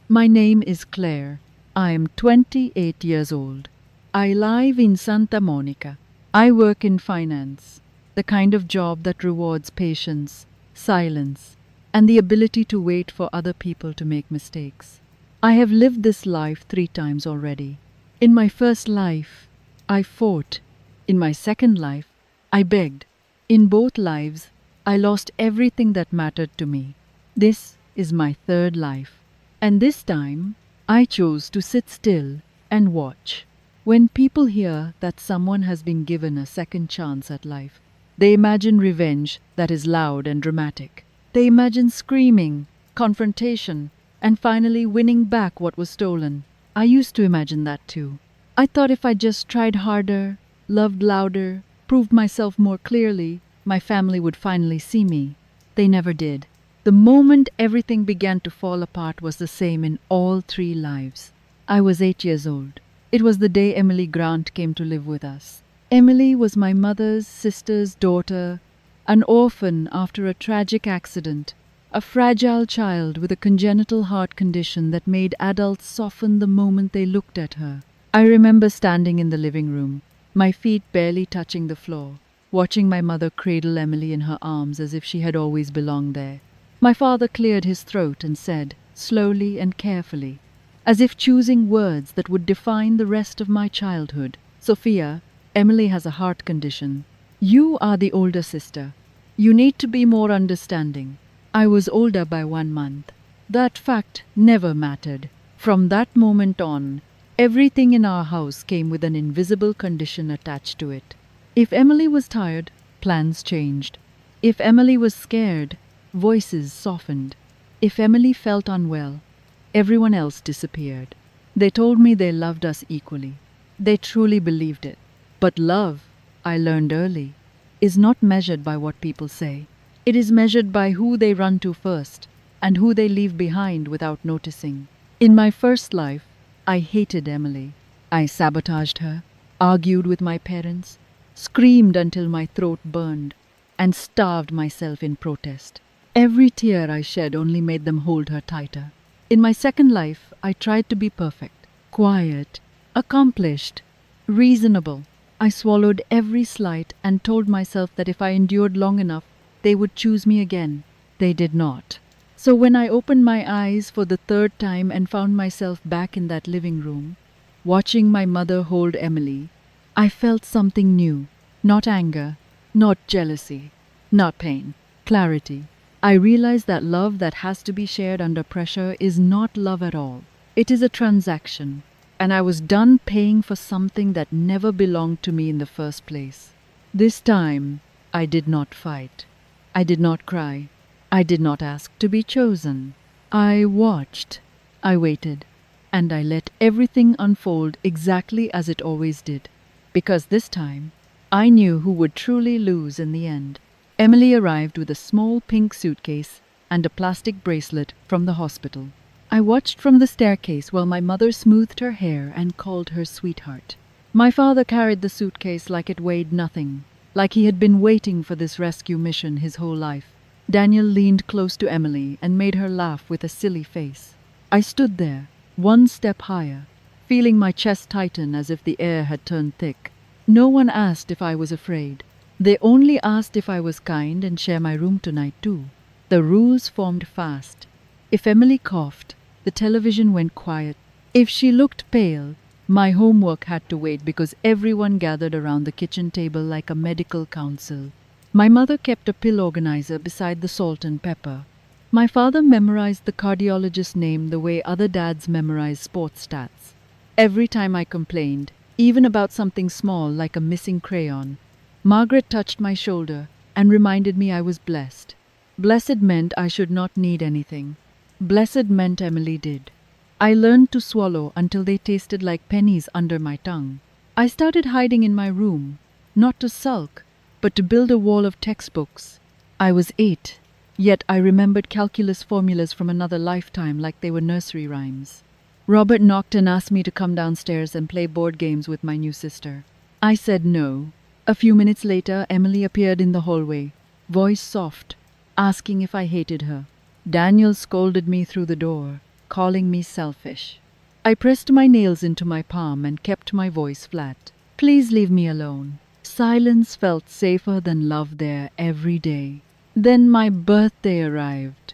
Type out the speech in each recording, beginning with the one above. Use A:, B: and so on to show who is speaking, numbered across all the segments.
A: My name is Claire. I am 28 years old. I live in Santa Monica. I work in finance, the kind of job that rewards patience, silence, and the ability to wait for other people to make mistakes. I have lived this life 3 times already. In my first life, I fought. In my second life, I begged. In both lives, I lost everything that mattered to me. This is my third life. And this time, I chose to sit still and watch. When people hear that someone has been given a second chance at life, they imagine revenge that is loud and dramatic. They imagine screaming, confrontation, and finally winning back what was stolen. I used to imagine that too. I thought if I just tried harder, loved louder, proved myself more clearly, my family would finally see me. They never did. The moment everything began to fall apart was the same in all 3 lives. I was 8 years old. It was the day Emily Grant came to live with us. Emily was my mother's sister's daughter, an orphan after a tragic accident, a fragile child with a congenital heart condition that made adults soften the moment they looked at her. I remember standing in the living room, my feet barely touching the floor, watching my mother cradle Emily in her arms as if she had always belonged there. My father cleared his throat and said, slowly and carefully, as if choosing words that would define the rest of my childhood, "Sophia, Emily has a heart condition. You are the older sister. You need to be more understanding." I was older by 1 month. That fact never mattered. From that moment on, everything in our house came with an invisible condition attached to it. If Emily was tired, plans changed. If Emily was scared, voices softened. If Emily felt unwell, everyone else disappeared. They told me they loved us equally. They truly believed it. But love, I learned early, is not measured by what people say. It is measured by who they run to first and who they leave behind without noticing. In my first life, I hated Emily. I sabotaged her, argued with my parents, screamed until my throat burned, and starved myself in protest. Every tear I shed only made them hold her tighter. In my second life, I tried to be perfect, quiet, accomplished, reasonable. I swallowed every slight and told myself that if I endured long enough, they would choose me again. They did not. So when I opened my eyes for the third time and found myself back in that living room, watching my mother hold Emily, I felt something new. Not anger, not jealousy, not pain. Clarity. I realized that love that has to be shared under pressure is not love at all. It is a transaction, and I was done paying for something that never belonged to me in the first place. This time, I did not fight. I did not cry. I did not ask to be chosen. I watched. I waited. And I let everything unfold exactly as it always did. Because this time, I knew who would truly lose in the end. Emily arrived with a small pink suitcase and a plastic bracelet from the hospital. I watched from the staircase while my mother smoothed her hair and called her sweetheart. My father carried the suitcase like it weighed nothing, like he had been waiting for this rescue mission his whole life. Daniel leaned close to Emily and made her laugh with a silly face. I stood there, 1 step higher, feeling my chest tighten as if the air had turned thick. No one asked if I was afraid. They only asked if I was kind and share my room tonight too. The rules formed fast. If Emily coughed, the television went quiet. If she looked pale, my homework had to wait because everyone gathered around the kitchen table like a medical council. My mother kept a pill organizer beside the salt and pepper. My father memorized the cardiologist's name the way other dads memorize sports stats. Every time I complained, even about something small like a missing crayon, Margaret touched my shoulder and reminded me I was blessed. Blessed meant I should not need anything. Blessed meant Emily did. I learned to swallow until they tasted like pennies under my tongue. I started hiding in my room, not to sulk, but to build a wall of textbooks. I was 8, yet I remembered calculus formulas from another lifetime like they were nursery rhymes. Robert knocked and asked me to come downstairs and play board games with my new sister. I said no. A few minutes later, Emily appeared in the hallway, voice soft, asking if I hated her. Daniel scolded me through the door. calling me selfish. I pressed my nails into my palm and kept my voice flat. Please leave me alone. Silence felt safer than love there every day. Then my birthday arrived.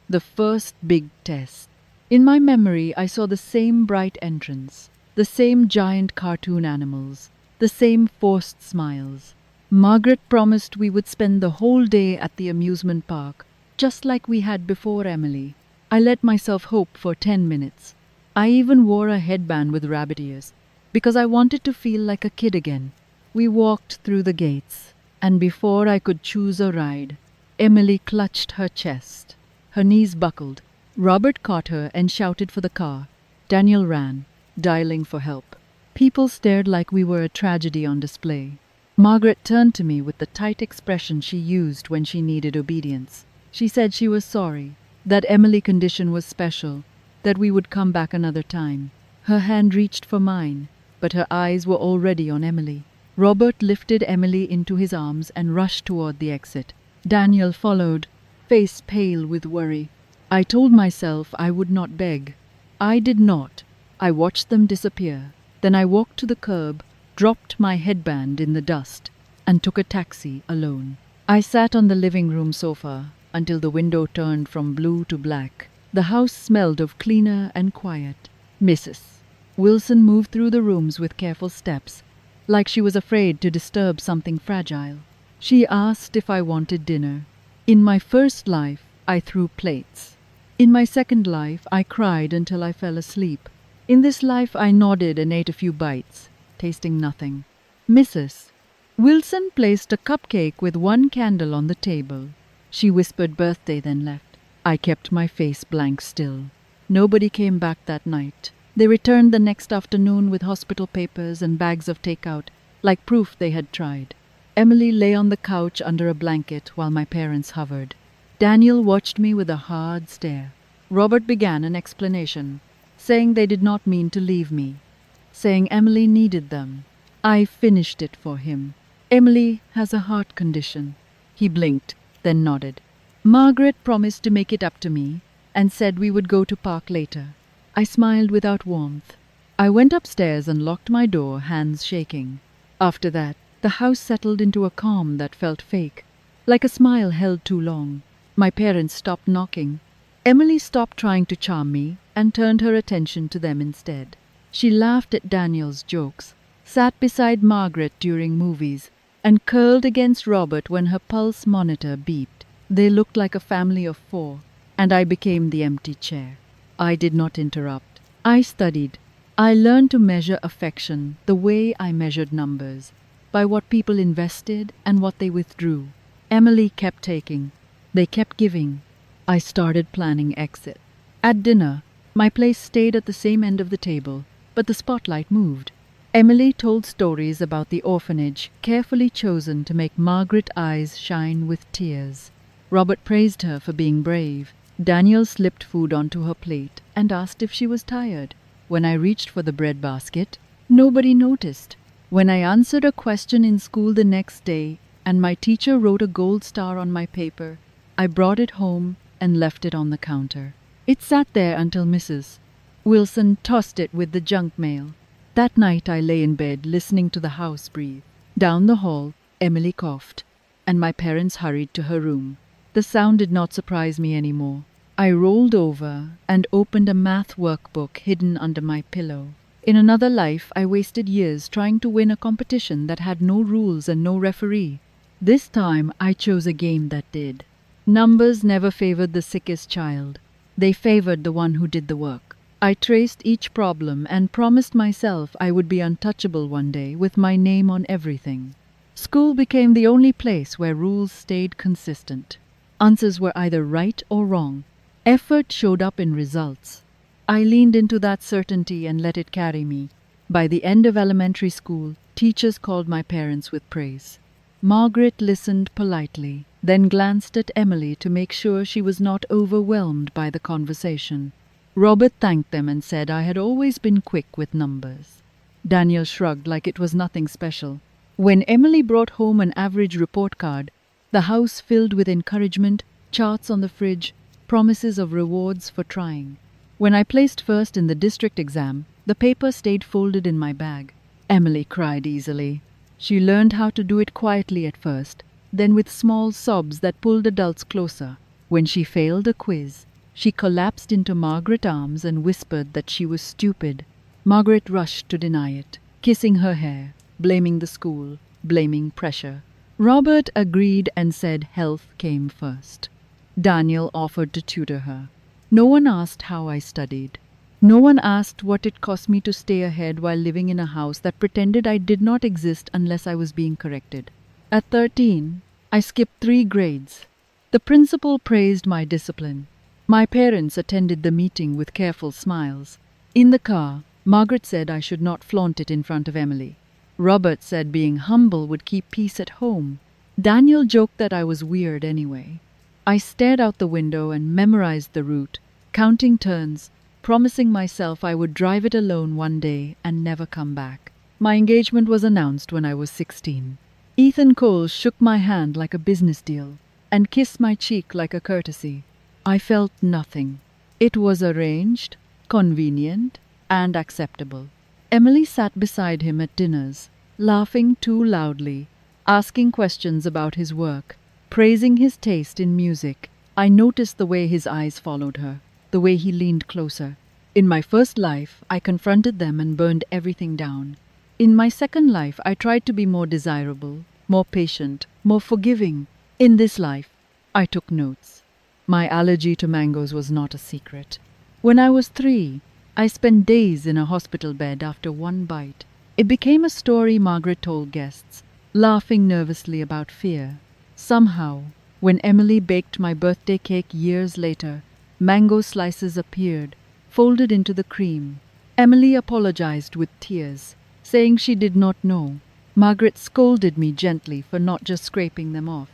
A: The first big test. In my memory, I saw the same bright entrance, the same giant cartoon animals, the same forced smiles. Margaret promised we would spend the whole day at the amusement park, just like we had before Emily. I let myself hope for 10 minutes. I even wore a headband with rabbit ears, because I wanted to feel like a kid again. We walked through the gates, and before I could choose a ride, Emily clutched her chest. Her knees buckled. Robert caught her and shouted for the car. Daniel ran, dialing for help. People stared like we were a tragedy on display. Margaret turned to me with the tight expression she used when she needed obedience. She said she was sorry, that Emily's condition was special, that we would come back another time. Her hand reached for mine, but her eyes were already on Emily. Robert lifted Emily into his arms and rushed toward the exit. Daniel followed, face pale with worry. I told myself I would not beg. I did not. I watched them disappear. Then I walked to the curb, dropped my headband in the dust, and took a taxi alone. I sat on the living room sofa until the window turned from blue to black. The house smelled of cleaner and quiet. Mrs. Wilson moved through the rooms with careful steps, like she was afraid to disturb something fragile. She asked if I wanted dinner. In my first life, I threw plates. In my second life, I cried until I fell asleep. In this life, I nodded and ate a few bites, tasting nothing. Mrs. Wilson placed a cupcake with one candle on the table. She whispered birthday, then left. I kept my face blank still. Nobody came back that night. They returned the next afternoon with hospital papers and bags of takeout, like proof they had tried. Emily lay on the couch under a blanket while my parents hovered. Daniel watched me with a hard stare. Robert began an explanation, saying they did not mean to leave me, saying Emily needed them. I finished it for him. Emily has a heart condition. He blinked, then nodded. Margaret promised to make it up to me and said we would go to park later. I smiled without warmth. I went upstairs and locked my door, hands shaking. After that, the house settled into a calm that felt fake, like a smile held too long. My parents stopped knocking. Emily stopped trying to charm me and turned her attention to them instead. She laughed at Daniel's jokes, sat beside Margaret during movies, and curled against Robert when her pulse monitor beeped. They looked like a family of 4, and I became the empty chair. I did not interrupt. I studied. I learned to measure affection the way I measured numbers, by what people invested and what they withdrew. Emily kept taking. They kept giving. I started planning exit. At dinner, my place stayed at the same end of the table, but the spotlight moved. Emily told stories about the orphanage, carefully chosen to make Margaret's eyes shine with tears. Robert praised her for being brave. Daniel slipped food onto her plate and asked if she was tired. When I reached for the bread basket, nobody noticed. When I answered a question in school the next day and my teacher wrote a gold star on my paper, I brought it home and left it on the counter. It sat there until Mrs. Wilson tossed it with the junk mail. That night I lay in bed listening to the house breathe. Down the hall, Emily coughed, and my parents hurried to her room. The sound did not surprise me anymore. I rolled over and opened a math workbook hidden under my pillow. In another life, I wasted years trying to win a competition that had no rules and no referee. This time, I chose a game that did. Numbers never favored the sickest child. They favored the one who did the work. I traced each problem and promised myself I would be untouchable one day with my name on everything. School became the only place where rules stayed consistent. Answers were either right or wrong. Effort showed up in results. I leaned into that certainty and let it carry me. By the end of elementary school, teachers called my parents with praise. Margaret listened politely, then glanced at Emily to make sure she was not overwhelmed by the conversation. Robert thanked them and said I had always been quick with numbers. Daniel shrugged like it was nothing special. When Emily brought home an average report card, the house filled with encouragement, charts on the fridge, promises of rewards for trying. When I placed first in the district exam, the paper stayed folded in my bag. Emily cried easily. She learned how to do it quietly at first, then with small sobs that pulled adults closer. When she failed a quiz, she collapsed into Margaret's arms and whispered that she was stupid. Margaret rushed to deny it, kissing her hair, blaming the school, blaming pressure. Robert agreed and said health came first. Daniel offered to tutor her. No one asked how I studied. No one asked what it cost me to stay ahead while living in a house that pretended I did not exist unless I was being corrected. At 13, I skipped 3 grades. The principal praised my discipline. My parents attended the meeting with careful smiles. In the car, Margaret said I should not flaunt it in front of Emily. Robert said being humble would keep peace at home. Daniel joked that I was weird anyway. I stared out the window and memorized the route, counting turns, promising myself I would drive it alone one day and never come back. My engagement was announced when I was 16. Ethan Cole shook my hand like a business deal and kissed my cheek like a courtesy. I felt nothing. It was arranged, convenient, and acceptable. Emily sat beside him at dinners, laughing too loudly, asking questions about his work, praising his taste in music. I noticed the way his eyes followed her, the way he leaned closer. In my first life, I confronted them and burned everything down. In my second life, I tried to be more desirable, more patient, more forgiving. In this life, I took notes. My allergy to mangoes was not a secret. When I was 3, I spent days in a hospital bed after one bite. It became a story Margaret told guests, laughing nervously about fear. Somehow, when Emily baked my birthday cake years later, mango slices appeared, folded into the cream. Emily apologized with tears, saying she did not know. Margaret scolded me gently for not just scraping them off.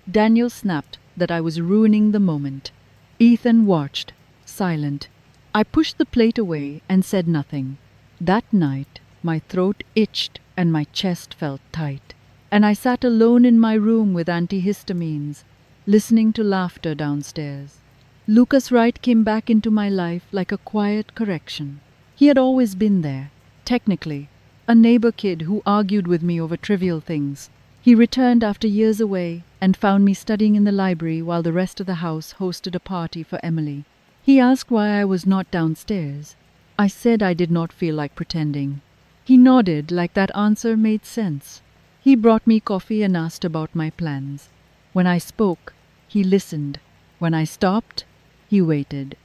A: Daniel snapped that I was ruining the moment. Ethan watched, silent. I pushed the plate away and said nothing. That night, my throat itched and my chest felt tight, and I sat alone in my room with antihistamines, listening to laughter downstairs. Lucas Wright came back into my life like a quiet correction. He had always been there, technically, a neighbor kid who argued with me over trivial things. He returned after years away and found me studying in the library while the rest of the house hosted a party for Emily. He asked why I was not downstairs. I said I did not feel like pretending. He nodded like that answer made sense. He brought me coffee and asked about my plans. When I spoke, he listened. When I stopped, he waited.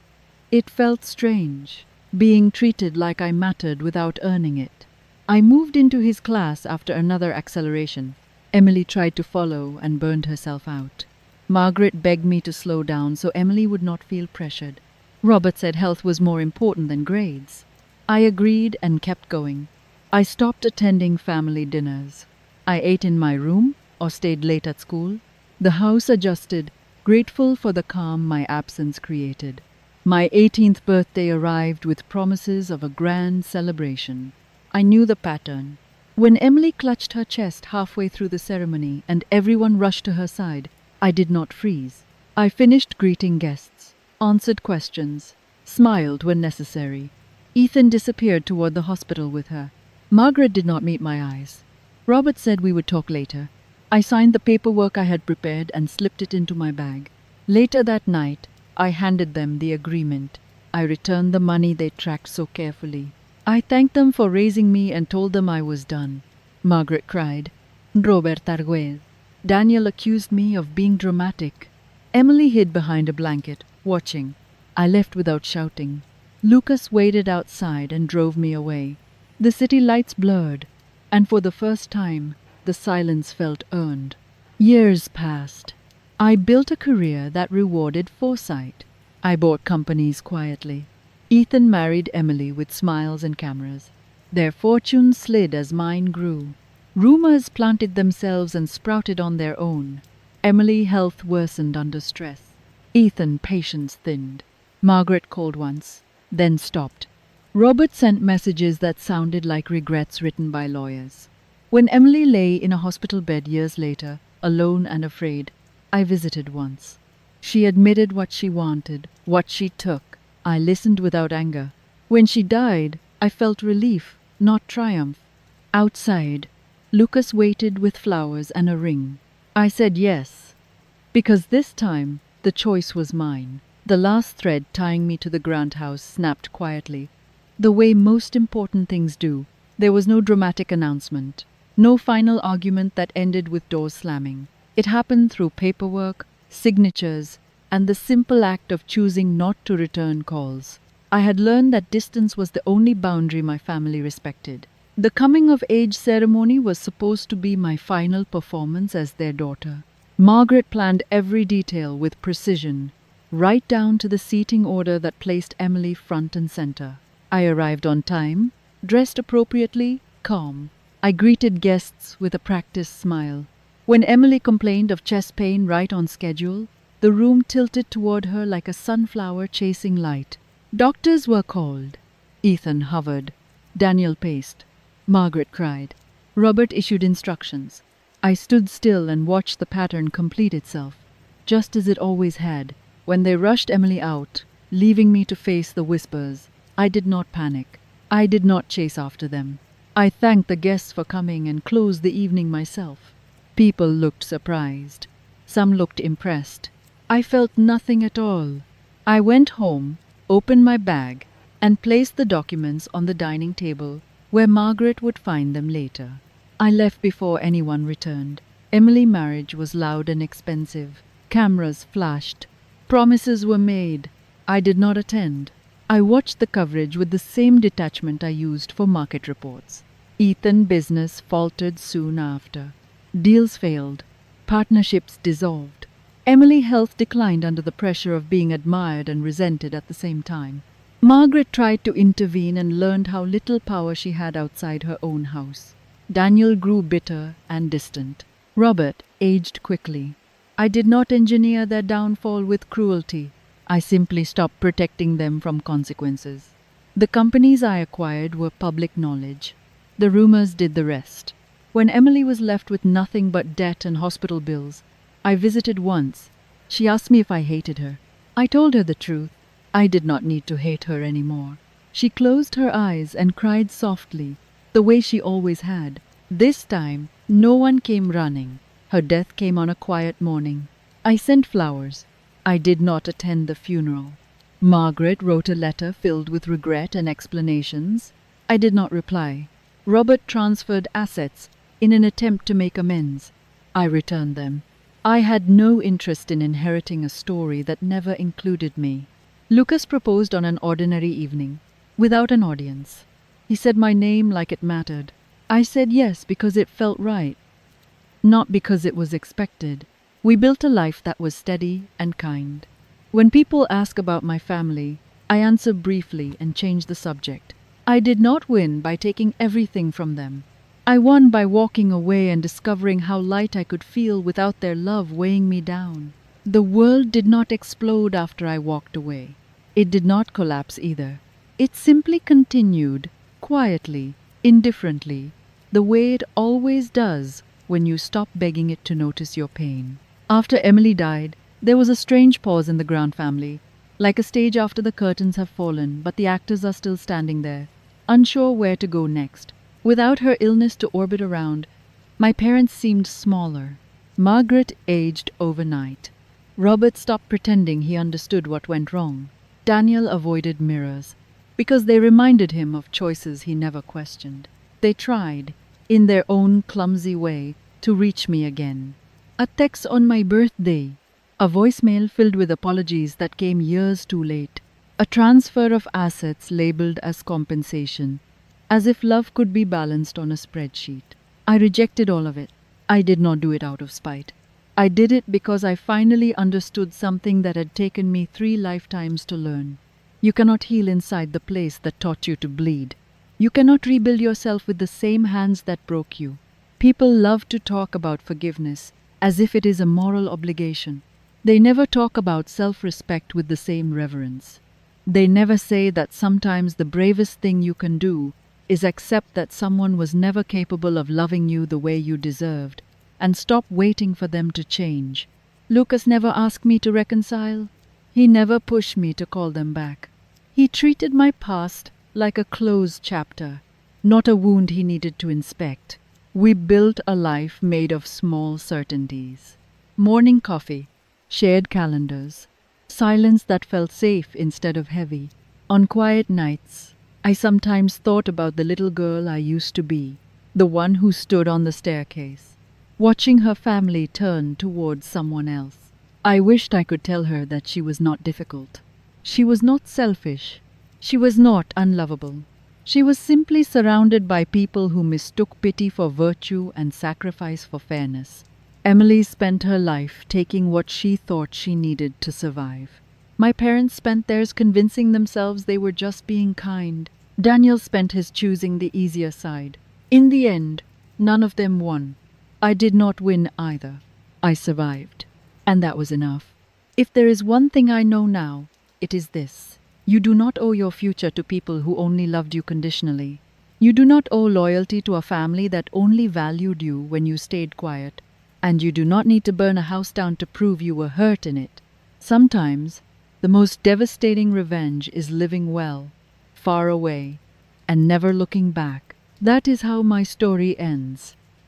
A: It felt strange, being treated like I mattered without earning it. I moved into his class after another acceleration. Emily tried to follow and burned herself out. Margaret begged me to slow down so Emily would not feel pressured. Robert said health was more important than grades. I agreed and kept going. I stopped attending family dinners. I ate in my room or stayed late at school. The house adjusted, grateful for the calm my absence created. My 18th birthday arrived with promises of a grand celebration. I knew the pattern. When Emily clutched her chest halfway through the ceremony and everyone rushed to her side, I did not freeze. I finished greeting guests, answered questions, smiled when necessary. Ethan disappeared toward the hospital with her. Margaret did not meet my eyes. Robert said we would talk later. I signed the paperwork I had prepared and slipped it into my bag. Later that night, I handed them the agreement. I returned the money they tracked so carefully. I thanked them for raising me and told them I was done. Margaret cried. Robert Arguez. Daniel accused me of being dramatic. Emily hid behind a blanket, watching. I left without shouting. Lucas waited outside and drove me away. The city lights blurred, and for the first time, the silence felt earned. Years passed. I built a career that rewarded foresight. I bought companies quietly. Ethan married Emily with smiles and cameras. Their fortunes slid as mine grew. Rumors planted themselves and sprouted on their own. Emily's health worsened under stress. Ethan's patience thinned. Margaret called once, then stopped. Robert sent messages that sounded like regrets written by lawyers. When Emily lay in a hospital bed years later, alone and afraid, I visited once. She admitted what she wanted, what she took. I listened without anger. When she died, I felt relief, not triumph. Outside, Lucas waited with flowers and a ring. I said yes, because this time the choice was mine. The last thread tying me to the Grant house snapped quietly, the way most important things do. There was no dramatic announcement, no final argument that ended with doors slamming. It happened through paperwork, signatures, and the simple act of choosing not to return calls. I had learned that distance was the only boundary my family respected. The coming of age ceremony was supposed to be my final performance as their daughter. Margaret planned every detail with precision, right down to the seating order that placed Emily front and center. I arrived on time, dressed appropriately, calm. I greeted guests with a practiced smile. When Emily complained of chest pain right on schedule, the room tilted toward her like a sunflower chasing light. Doctors were called. Ethan hovered. Daniel paced. Margaret cried. Robert issued instructions. I stood still and watched the pattern complete itself, just as it always had. When they rushed Emily out, leaving me to face the whispers, I did not panic. I did not chase after them. I thanked the guests for coming and closed the evening myself. People looked surprised. Some looked impressed. I felt nothing at all. I went home, opened my bag, and placed the documents on the dining table where Margaret would find them later. I left before anyone returned. Emily's marriage was loud and expensive. Cameras flashed. Promises were made. I did not attend. I watched the coverage with the same detachment I used for market reports. Ethan's business faltered soon after. Deals failed. Partnerships dissolved. Emily's health declined under the pressure of being admired and resented at the same time. Margaret tried to intervene and learned how little power she had outside her own house. Daniel grew bitter and distant. Robert aged quickly. I did not engineer their downfall with cruelty. I simply stopped protecting them from consequences. The companies I acquired were public knowledge. The rumors did the rest. When Emily was left with nothing but debt and hospital bills, I visited once. She asked me if I hated her. I told her the truth. I did not need to hate her anymore. She closed her eyes and cried softly, the way she always had. This time, no one came running. Her death came on a quiet morning. I sent flowers. I did not attend the funeral. Margaret wrote a letter filled with regret and explanations. I did not reply. Robert transferred assets in an attempt to make amends. I returned them. I had no interest in inheriting a story that never included me. Lucas proposed on an ordinary evening, without an audience. He said my name like it mattered. I said yes because it felt right, not because it was expected. We built a life that was steady and kind. When people ask about my family, I answer briefly and change the subject. I did not win by taking everything from them. I won by walking away and discovering how light I could feel without their love weighing me down. The world did not explode after I walked away. It did not collapse either. It simply continued, quietly, indifferently, the way it always does when you stop begging it to notice your pain. After Emily died, there was a strange pause in the Grant family, like a stage after the curtains have fallen, but the actors are still standing there, unsure where to go next. Without her illness to orbit around, my parents seemed smaller. Margaret aged overnight. Robert stopped pretending he understood what went wrong. Daniel avoided mirrors, because they reminded him of choices he never questioned. They tried, in their own clumsy way, to reach me again. A text on my birthday, a voicemail filled with apologies that came years too late, a transfer of assets labeled as compensation, as if love could be balanced on a spreadsheet. I rejected all of it. I did not do it out of spite. I did it because I finally understood something that had taken me 3 lifetimes to learn. You cannot heal inside the place that taught you to bleed. You cannot rebuild yourself with the same hands that broke you. People love to talk about forgiveness as if it is a moral obligation. They never talk about self-respect with the same reverence. They never say that sometimes the bravest thing you can do is accept that someone was never capable of loving you the way you deserved, and stop waiting for them to change. Lucas never asked me to reconcile. He never pushed me to call them back. He treated my past like a closed chapter, not a wound he needed to inspect. We built a life made of small certainties. Morning coffee, shared calendars, silence that felt safe instead of heavy. On quiet nights, I sometimes thought about the little girl I used to be, the one who stood on the staircase, watching her family turn towards someone else. I wished I could tell her that she was not difficult. She was not selfish. She was not unlovable. She was simply surrounded by people who mistook pity for virtue and sacrifice for fairness. Emily spent her life taking what she thought she needed to survive. My parents spent theirs convincing themselves they were just being kind. Daniel spent his choosing the easier side. In the end, none of them won. I did not win either. I survived. And that was enough. If there is one thing I know now, it is this. You do not owe your future to people who only loved you conditionally. You do not owe loyalty to a family that only valued you when you stayed quiet. And you do not need to burn a house down to prove you were hurt in it. Sometimes, the most devastating revenge is living well, far away, and never looking back. That is how my story ends.